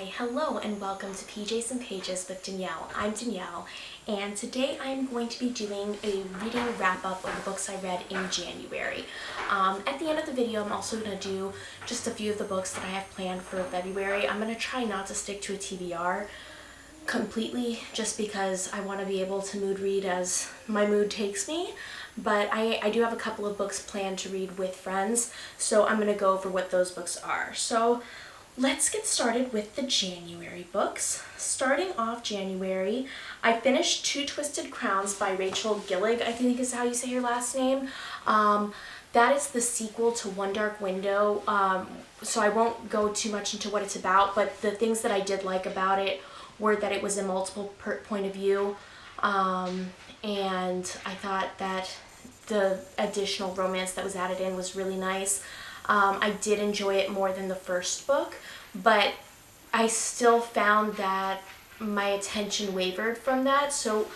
Hi, hello, and welcome to PJs and Pages with Danielle. I'm Danielle, and today I'm going to be doing a reading wrap-up of the books I read in January. At the end of the video, I'm also going to do just a few of the books that I have planned for February. I'm going to try not to stick to a TBR completely, just because I want to be able to mood read as my mood takes me. But I do have a couple of books planned to read with friends, so I'm going to go over what those books are. So let's get started with the January books. Starting off January, I finished Two Twisted Crowns by Rachel Gillig, I think is how you say her last name. That is the sequel to One Dark Window, so I won't go too much into what it's about, but the things that I did like about it were that it was a multiple point of view, and I thought that the additional romance that was added in was really nice. I did enjoy it more than the first book, but I still found that my attention wavered from that. So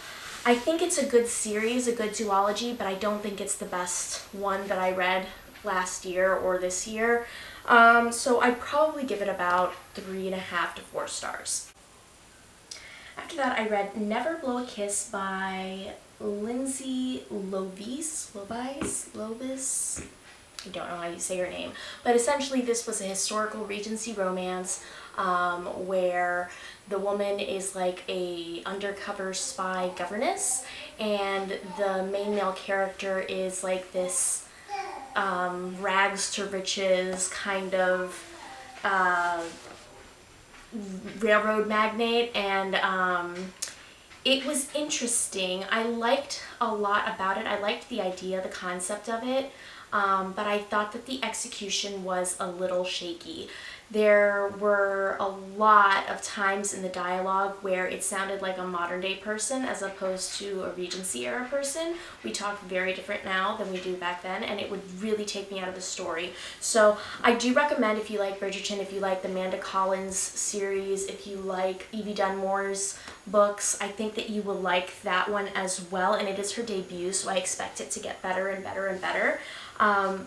I think it's a good series, a good duology, but I don't think it's the best one that I read last year or this year. So I'd probably give it about 3.5 to 4 stars. After that, I read Never Blow a Kiss by Lindsay Lovis. I don't know how you say her name, but essentially this was a historical Regency romance where the woman is like a undercover spy governess, and the main male character is like this rags to riches kind of railroad magnate, and it was interesting. I liked a lot about it. I liked the idea, the concept of it. But I thought that the execution was a little shaky. There were a lot of times in the dialogue where it sounded like a modern day person as opposed to a Regency era person. We talk very different now than we do back then, and it would really take me out of the story. So I do recommend, if you like Bridgerton, if you like the Amanda Collins series, if you like Evie Dunmore's books, I think that you will like that one as well, and it is her debut, so I expect it to get better and better and better.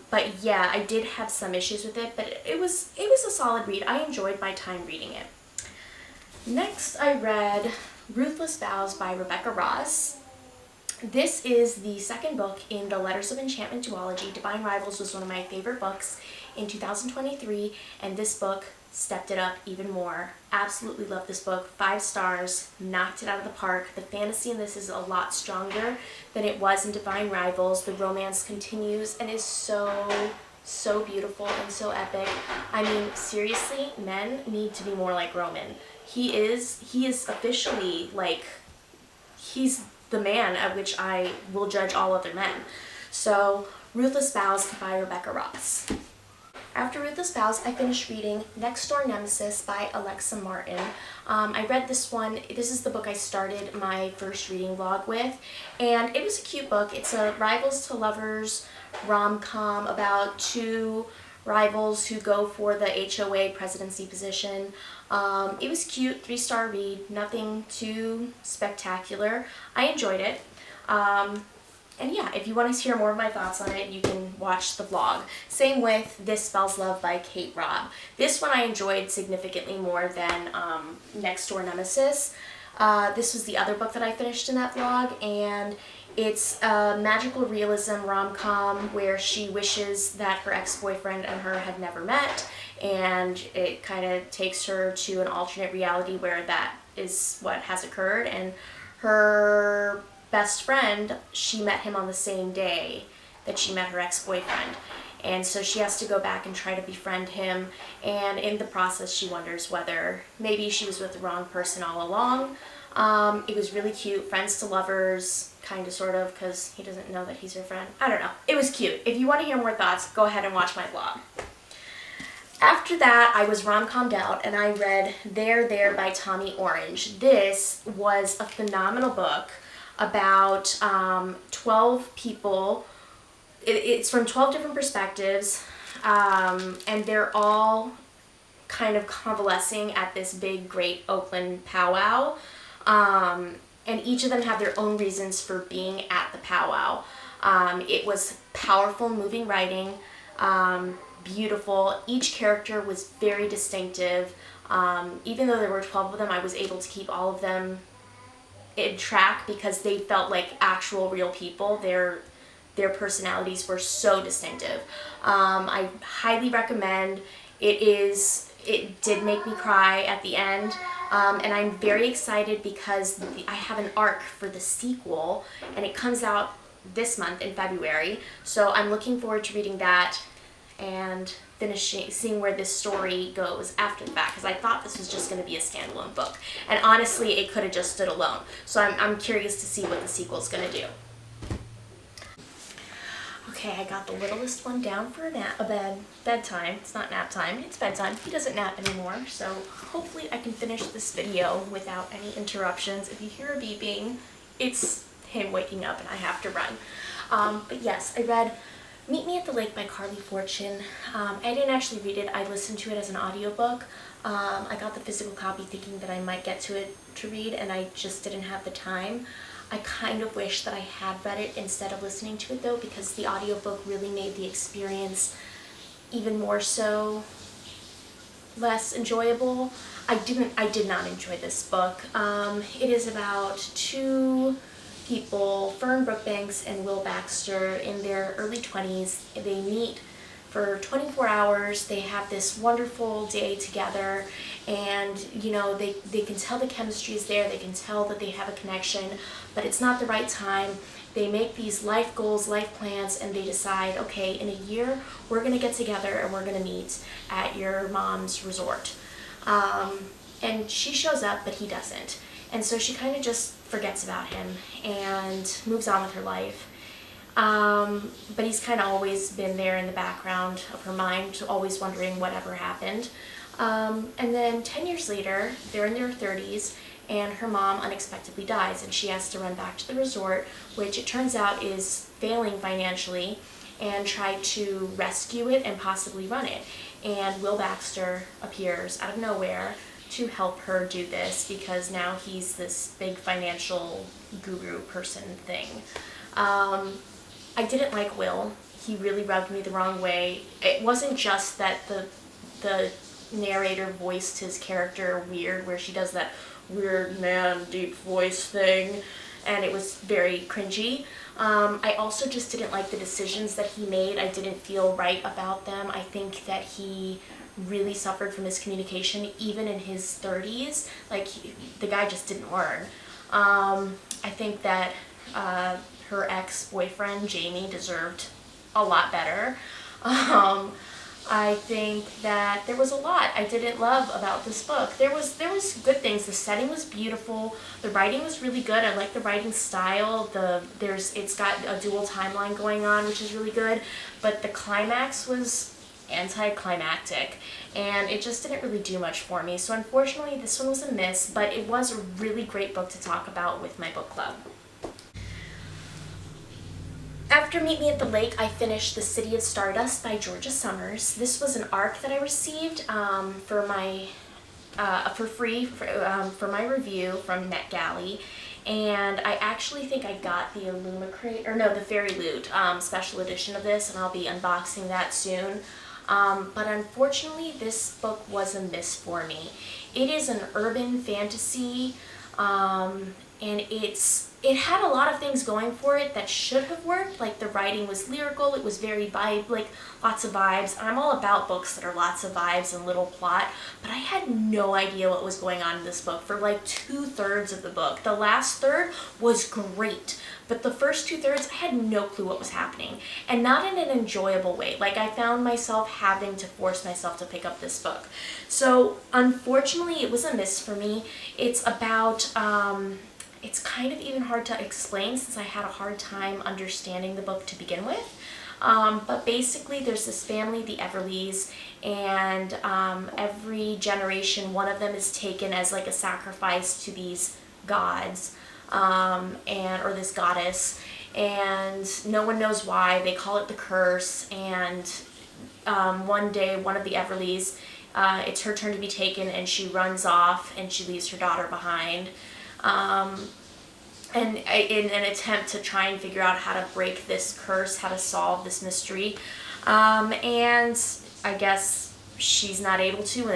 But yeah, I did have some issues with it, but it was a solid read. I enjoyed my time reading it. Next, I read Ruthless Vows by Rebecca Ross. This is the second book in the Letters of Enchantment duology. Divine Rivals was one of my favorite books in 2023, and this book stepped it up even more. Absolutely love this book. 5 stars, knocked it out of the park. The fantasy in this is a lot stronger than it was in Divine Rivals. The romance continues and is so beautiful and so epic. I mean, seriously, men need to be more like Roman. He is officially like, he's the man at which I will judge all other men. So, Ruthless Vows by Rebecca Ross. After Ruthless Vows, I finished reading Next Door Nemesis by Alexa Martin. I read this one. This is the book I started my first reading vlog with, and it was a cute book. It's a rivals to lovers rom-com about 2 rivals who go for the HOA presidency position. It was cute, 3-star read, nothing too spectacular. I enjoyed it. And yeah, if you want to hear more of my thoughts on it, you can watch the vlog. Same with This Spells Love by Kate Robb. This one I enjoyed significantly more than Next Door Nemesis. This was the other book that I finished in that vlog, and it's a magical realism rom-com where she wishes that her ex-boyfriend and her had never met, and it kind of takes her to an alternate reality where that is what has occurred, and her best friend, she met him on the same day that she met her ex-boyfriend, and so she has to go back and try to befriend him, and in the process she wonders whether maybe she was with the wrong person all along. It was really cute, friends to lovers, kind of, sort of, because he doesn't know that he's her friend. I don't know. It was cute. If you want to hear more thoughts, go ahead and watch my vlog. After that, I was rom-commed out, and I read There, There by Tommy Orange. This was a phenomenal book about 12 people. It's from 12 different perspectives, and they're all kind of convalescing at this big, great Oakland powwow, and each of them have their own reasons for being at the powwow. It was powerful, moving writing, beautiful. Each character was very distinctive. Even though there were 12 of them, I was able to keep all of them in track because they felt like actual real people. Their personalities were so distinctive. I highly recommend. It did make me cry at the end, and I'm very excited because I have an arc for the sequel, and it comes out this month in February. So I'm looking forward to reading that and seeing where this story goes after the fact, because I thought this was just going to be a standalone book, and honestly, it could have just stood alone. So I'm curious to see what the sequel is going to do. Okay, I got the littlest one down for bedtime. It's not nap time, it's bedtime. He doesn't nap anymore, so hopefully I can finish this video without any interruptions. If you hear a beeping, it's him waking up and I have to run. But yes, I read Meet Me at the Lake by Carly Fortune. I didn't actually read it, I listened to it as an audiobook. I got the physical copy thinking that I might get to it to read, and I just didn't have the time. I kind of wish that I had read it instead of listening to it though, because the audiobook really made the experience even more so less enjoyable. I did not enjoy this book. It is about two people, Fern Brookbanks and Will Baxter, in their early 20s. They meet for 24 hours. They have this wonderful day together, and you know, they can tell the chemistry is there, they can tell that they have a connection, but it's not the right time. They make these life goals, life plans, and they decide, okay, in a year we're going to get together and we're going to meet at your mom's resort. And she shows up, but he doesn't. And so she kind of just forgets about him and moves on with her life. But he's kind of always been there in the background of her mind, always wondering whatever happened. And then 10 years later, they're in their 30s, and her mom unexpectedly dies, and she has to run back to the resort, which it turns out is failing financially, and try to rescue it and possibly run it. And Will Baxter appears out of nowhere to help her do this, because now he's this big financial guru person thing. I didn't like Will. He really rubbed me the wrong way. It wasn't just that the narrator voiced his character weird, where she does that weird man deep voice thing, and it was very cringy. I also just didn't like the decisions that he made. I didn't feel right about them. I think that he really suffered from miscommunication even in his 30s. Like, the guy just didn't learn. I think that her ex-boyfriend, Jamie, deserved a lot better. I think that there was a lot I didn't love about this book. There was good things. The setting was beautiful. The writing was really good. I like the writing style. It's got a dual timeline going on, which is really good. But the climax was anticlimactic, and it just didn't really do much for me. So unfortunately, this one was a miss, but it was a really great book to talk about with my book club. After Meet Me at the Lake, I finished The City of Stardust by Georgia Summers. This was an ARC that I received for free for my review from NetGalley, and I actually think I got the the Fairy Loot special edition of this, and I'll be unboxing that soon. But unfortunately, this book was a miss for me. It is an urban fantasy, and it had a lot of things going for it that should have worked. Like, the writing was lyrical, it was very lots of vibes. I'm all about books that are lots of vibes and little plot, but I had no idea what was going on in this book for like 2/3 of the book. The last third was great, but the first 2/3, I had no clue what was happening, and not in an enjoyable way. Like, I found myself having to force myself to pick up this book. So unfortunately, it was a miss for me. It's about, it's kind of even hard to explain since I had a hard time understanding the book to begin with. But basically, there's this family, the Everleys, and every generation, one of them is taken as like a sacrifice to these gods, or this goddess, and no one knows why. They call it the curse, and one day, one of the Everleys, it's her turn to be taken, and she runs off, and she leaves her daughter behind. And in an attempt to try and figure out how to break this curse, how to solve this mystery. And I guess she's not able to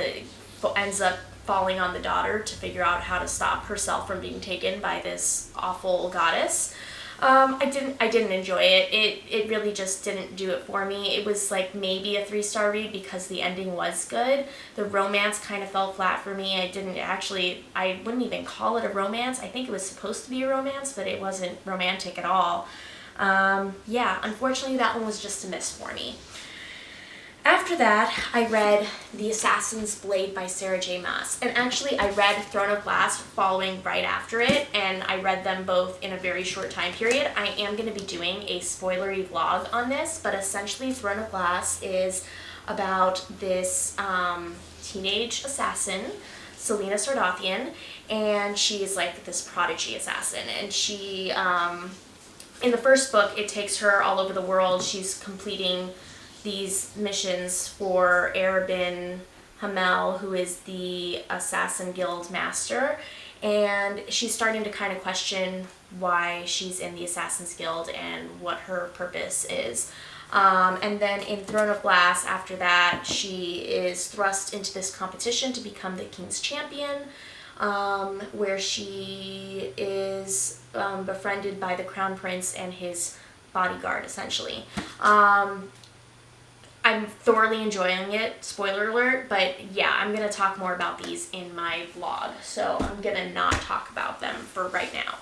ends up falling on the daughter to figure out how to stop herself from being taken by this awful goddess. I didn't enjoy it. It really just didn't do it for me. It was like maybe a 3-star read because the ending was good. The romance kind of fell flat for me. I wouldn't even call it a romance. I think it was supposed to be a romance, but it wasn't romantic at all. Yeah, unfortunately that one was just a miss for me. After that, I read The Assassin's Blade by Sarah J. Maas. And actually, I read Throne of Glass following right after it, and I read them both in a very short time period. I am going to be doing a spoilery vlog on this, but essentially Throne of Glass is about this teenage assassin, Selena Sardothien, and she is like this prodigy assassin. And she, in the first book, it takes her all over the world. She's completing these missions for Arabin Hamel, who is the Assassin Guild master, and she's starting to kind of question why she's in the Assassin's Guild and what her purpose is. And then in Throne of Glass, after that, she is thrust into this competition to become the King's Champion, where she is befriended by the Crown Prince and his bodyguard, essentially. I'm thoroughly enjoying it, spoiler alert, but yeah, I'm going to talk more about these in my vlog, so I'm going to not talk about them for right now.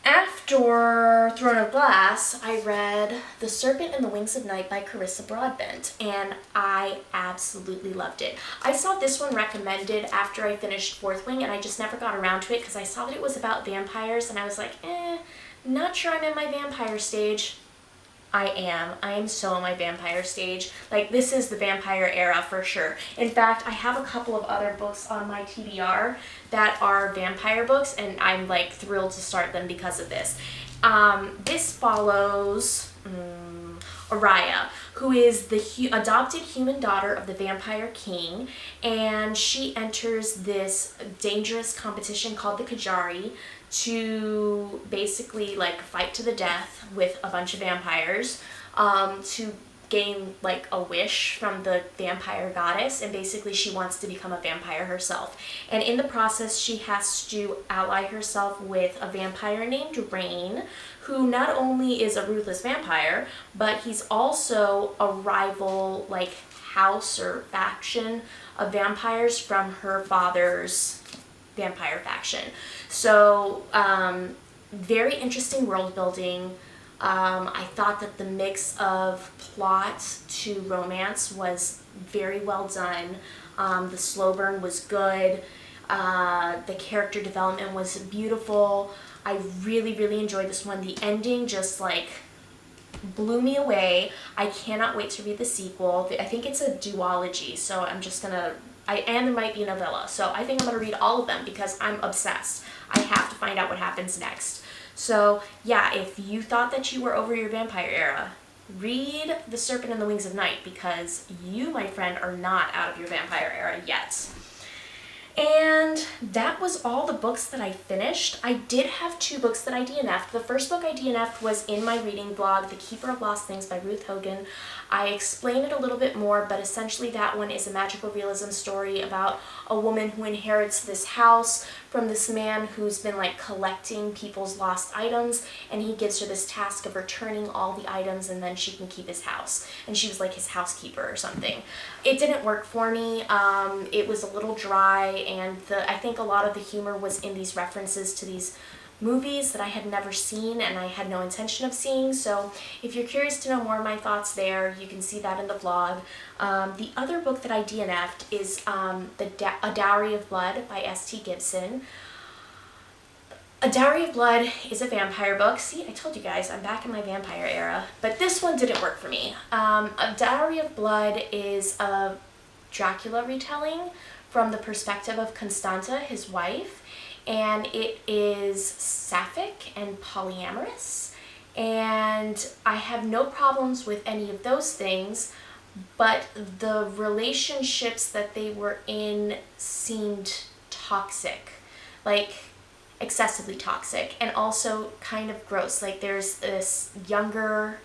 After Throne of Glass, I read The Serpent and the Wings of Night by Carissa Broadbent, and I absolutely loved it. I saw this one recommended after I finished Fourth Wing, and I just never got around to it because I saw that it was about vampires, and I was like, not sure I'm in my vampire stage. I am so in my vampire stage. Like, this is the vampire era for sure. In fact, I have a couple of other books on my TBR that are vampire books, and I'm like thrilled to start them because of this. This follows Araya, who is the adopted human daughter of the vampire king, and she enters this dangerous competition called the Kajari to basically like fight to the death with a bunch of vampires, to gain like a wish from the vampire goddess, and basically she wants to become a vampire herself. And in the process, she has to ally herself with a vampire named Rain, who not only is a ruthless vampire, but he's also a rival like house or faction of vampires from her father's vampire faction. So very interesting world building. I thought that the mix of plot to romance was very well done. The slow burn was good. The character development was beautiful. I really, really enjoyed this one. The ending just like blew me away. I cannot wait to read the sequel. I think it's a duology, so I'm just gonna, and there might be a novella, so I think I'm gonna read all of them because I'm obsessed. I have to find out what happens next. So yeah, if you thought that you were over your vampire era, read The Serpent and the Wings of Night, because you, my friend, are not out of your vampire era yet. And that was all the books that I finished. I did have 2 books that I DNF'd. The first book I DNF'd was in my reading blog, The Keeper of Lost Things by Ruth Hogan. I explain it a little bit more, but essentially that one is a magical realism story about a woman who inherits this house from this man who's been like collecting people's lost items, and he gives her this task of returning all the items, and then she can keep his house. And she was like his housekeeper or something. It didn't work for me. It was a little dry, and I think a lot of the humor was in these references to these movies that I had never seen and I had no intention of seeing. So if you're curious to know more of my thoughts there, you can see that in the vlog. The other book that I DNF'd is A Dowry of Blood by S.T. Gibson. A Dowry of Blood is a vampire book. See, I told you guys, I'm back in my vampire era. But this one didn't work for me. A Dowry of Blood is a Dracula retelling from the perspective of Constanta, his wife. And it is sapphic and polyamorous, and I have no problems with any of those things, but the relationships that they were in seemed toxic, like excessively toxic, and also kind of gross. Like there's this younger,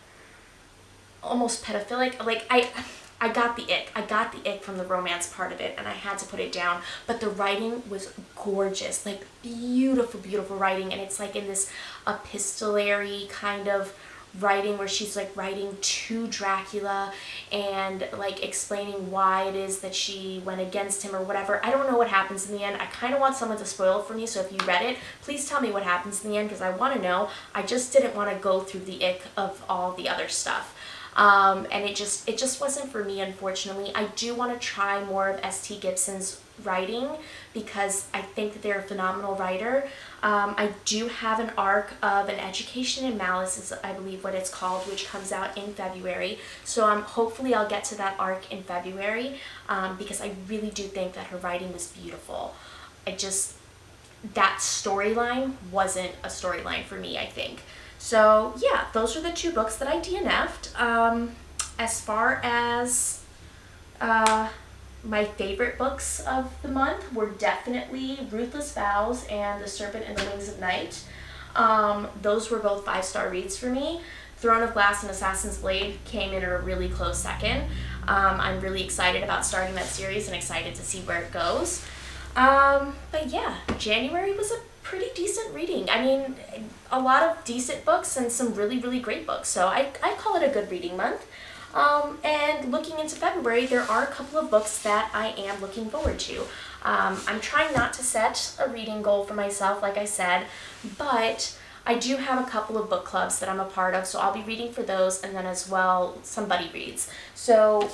almost pedophilic, like I got the ick. I got the ick from the romance part of it, and I had to put it down. But the writing was gorgeous, like beautiful, beautiful writing, and it's like in this epistolary kind of writing where she's like writing to Dracula and like explaining why it is that she went against him or whatever. I don't know what happens in the end. I kind of want someone to spoil it for me, so if you read it, please tell me what happens in the end because I want to know. I just didn't want to go through the ick of all the other stuff. And it just wasn't for me, unfortunately. I do want to try more of S.T. Gibson's writing because I think that they're a phenomenal writer. I do have an arc of An Education in Malice, is I believe what it's called, which comes out in February. So hopefully I'll get to that arc in February because I really do think that her writing was beautiful. That storyline wasn't a storyline for me, I think. So yeah, those are the two books that I DNF'd. As far as my favorite books of the month were definitely Ruthless Vows and The Serpent and the Wings of Night. Those were both 5-star reads for me. Throne of Glass and Assassin's Blade came in a really close second. I'm really excited about starting that series and excited to see where it goes. But yeah, January was a pretty decent reading. I mean, a lot of decent books and some really, really great books. So I call it a good reading month. And looking into February, there are a couple of books that I am looking forward to. I'm trying not to set a reading goal for myself, like I said, but I do have a couple of book clubs that I'm a part of, so I'll be reading for those, and then as well, some buddy reads. So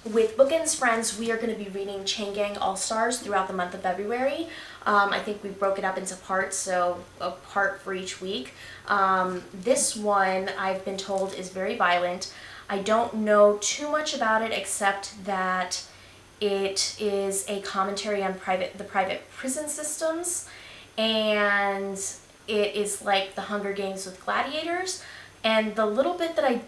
with Bookends Friends, we are going to be reading Chain Gang All-Stars throughout the month of February. I think we broke it up into parts, so a part for each week. This one, I've been told, is very violent. I don't know too much about it except that it is a commentary on the private prison systems, and it is like the Hunger Games with gladiators. And the little bit that I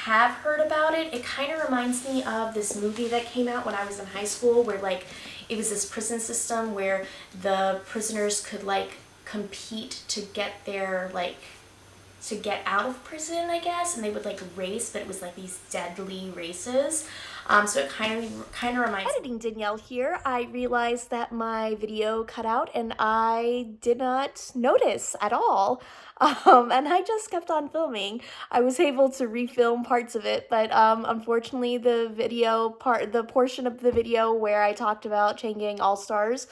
have heard about it, it kind of reminds me of this movie that came out when I was in high school where like it was this prison system where the prisoners could like compete to get to get out of prison, I guess, and they would like race, but it was like these deadly races. So it kind of reminds. Editing Danielle here. I realized that my video cut out and I did not notice at all. And I just kept on filming. I was able to refilm parts of it, but unfortunately the portion of the video where I talked about Chain Gang All-Stars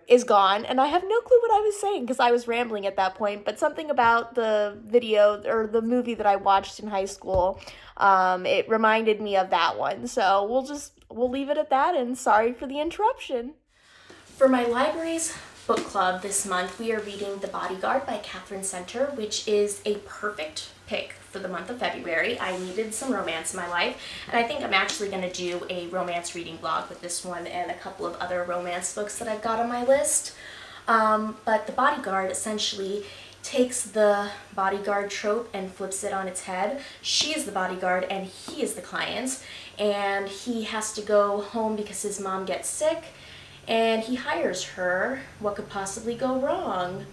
is gone, and I have no clue what I was saying because I was rambling at that point, but something about the video or the movie that I watched in high school, it reminded me of that one, so we'll leave it at that, and sorry for the interruption. For my library's book club this month, we are reading The Bodyguard by Catherine Center, which is a perfect pick for the month of February. I needed some romance in my life, and I think I'm actually going to do a romance reading vlog with this one and a couple of other romance books that I've got on my list. But The Bodyguard essentially takes the bodyguard trope and flips it on its head. She is the bodyguard and he is the client, and he has to go home because his mom gets sick, and he hires her. What could possibly go wrong?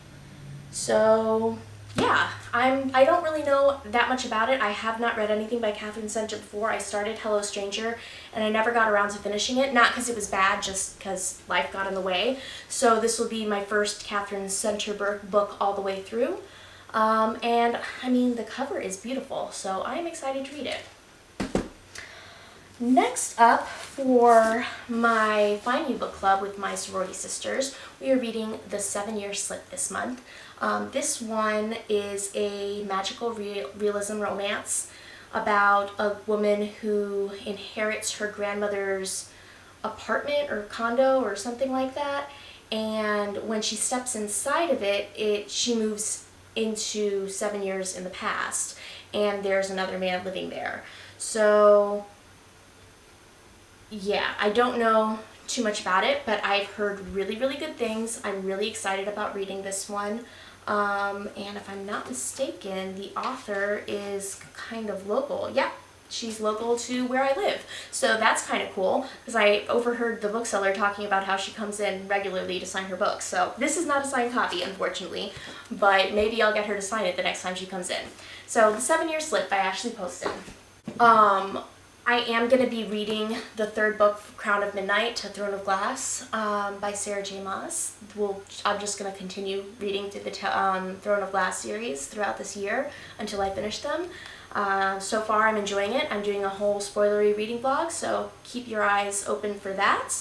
So yeah, I don't really know that much about it. I have not read anything by Catherine Center before. I started Hello Stranger and I never got around to finishing it, not because it was bad, just because life got in the way. So this will be my first Catherine Center book all the way through. And I mean, the cover is beautiful, so I am excited to read it. Next up, for my Find Me book club with my sorority sisters, we are reading The 7-Year Slip this month. This one is a magical realism romance about a woman who inherits her grandmother's apartment or condo or something like that, and when she steps inside of it, she moves into 7 years in the past, and there's another man living there. So yeah, I don't know too much about it, but I've heard really, really good things. I'm really excited about reading this one. And if I'm not mistaken, the author is kind of local. Yeah, she's local to where I live. So that's kind of cool, because I overheard the bookseller talking about how she comes in regularly to sign her books. So this is not a signed copy, unfortunately, but maybe I'll get her to sign it the next time she comes in. So The 7-Year Slip by Ashley Poston. I am going to be reading the third book, Crown of Midnight to Throne of Glass by Sarah J. Maas. I'm just going to continue reading through the Throne of Glass series throughout this year until I finish them. So far I'm enjoying it. I'm doing a whole spoilery reading vlog, so keep your eyes open for that.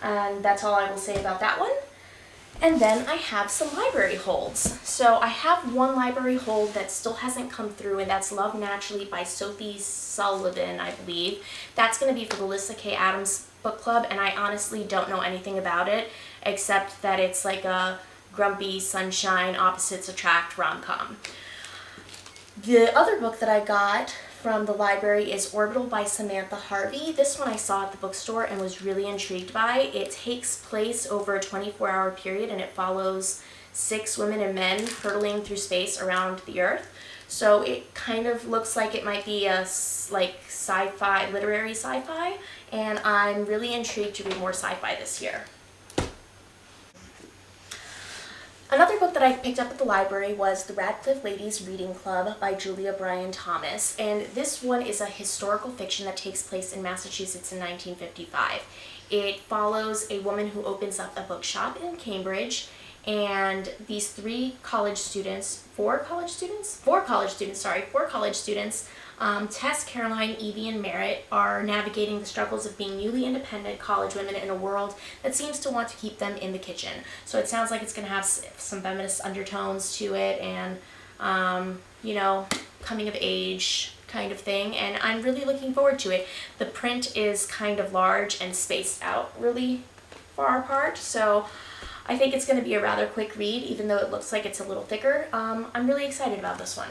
And that's all I will say about that one. And then I have some library holds. So I have one library hold that still hasn't come through, and that's Love Naturally by Sophie Sullivan, I believe. That's going to be for the Lyssa K. Adams book club, and I honestly don't know anything about it, except that it's like a grumpy sunshine, opposites attract rom-com. The other book that I got from the library is Orbital by Samantha Harvey. This one I saw at the bookstore and was really intrigued by. It takes place over a 24-hour period, and it follows 6 women and men hurtling through space around the Earth. So it kind of looks like it might be a sci-fi, literary sci-fi, and I'm really intrigued to read more sci-fi this year. Another book that I picked up at the library was The Radcliffe Ladies Reading Club by Julia Bryan Thomas, and this one is a historical fiction that takes place in Massachusetts in 1955. It follows a woman who opens up a bookshop in Cambridge, and these 4 college students, Tess, Caroline, Evie, and Merritt, are navigating the struggles of being newly independent college women in a world that seems to want to keep them in the kitchen. So it sounds like it's going to have some feminist undertones to it, and, you know, coming of age kind of thing, and I'm really looking forward to it. The print is kind of large and spaced out really far apart, so I think it's going to be a rather quick read, even though it looks like it's a little thicker. I'm really excited about this one.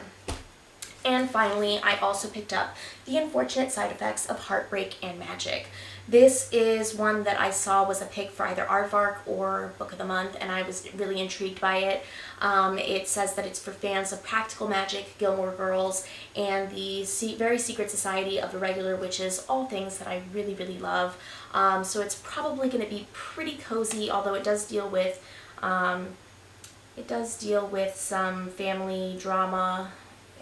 And finally, I also picked up The Unfortunate Side Effects of Heartbreak and Magic. This is one that I saw was a pick for either Aardvark or Book of the Month, and I was really intrigued by it. It says that it's for fans of Practical Magic, Gilmore Girls, and the Very Secret Society of Irregular Witches, all things that I really, really love. So it's probably going to be pretty cozy, although it does deal with some family drama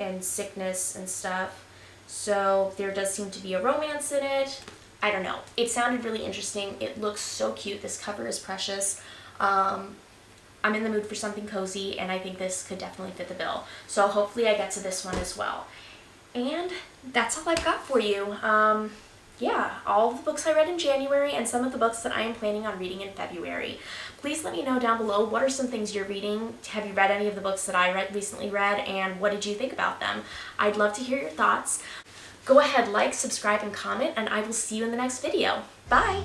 and sickness and stuff. So there does seem to be a romance in it. I don't know. It sounded really interesting. It looks so cute. This cover is precious. I'm in the mood for something cozy, and I think this could definitely fit the bill. So hopefully I get to this one as well. And that's all I've got for you. Yeah, all of the books I read in January and some of the books that I am planning on reading in February. Please let me know down below, what are some things you're reading? Have you read any of the books that I recently read, and what did you think about them? I'd love to hear your thoughts. Go ahead, like, subscribe, and comment, and I will see you in the next video. Bye!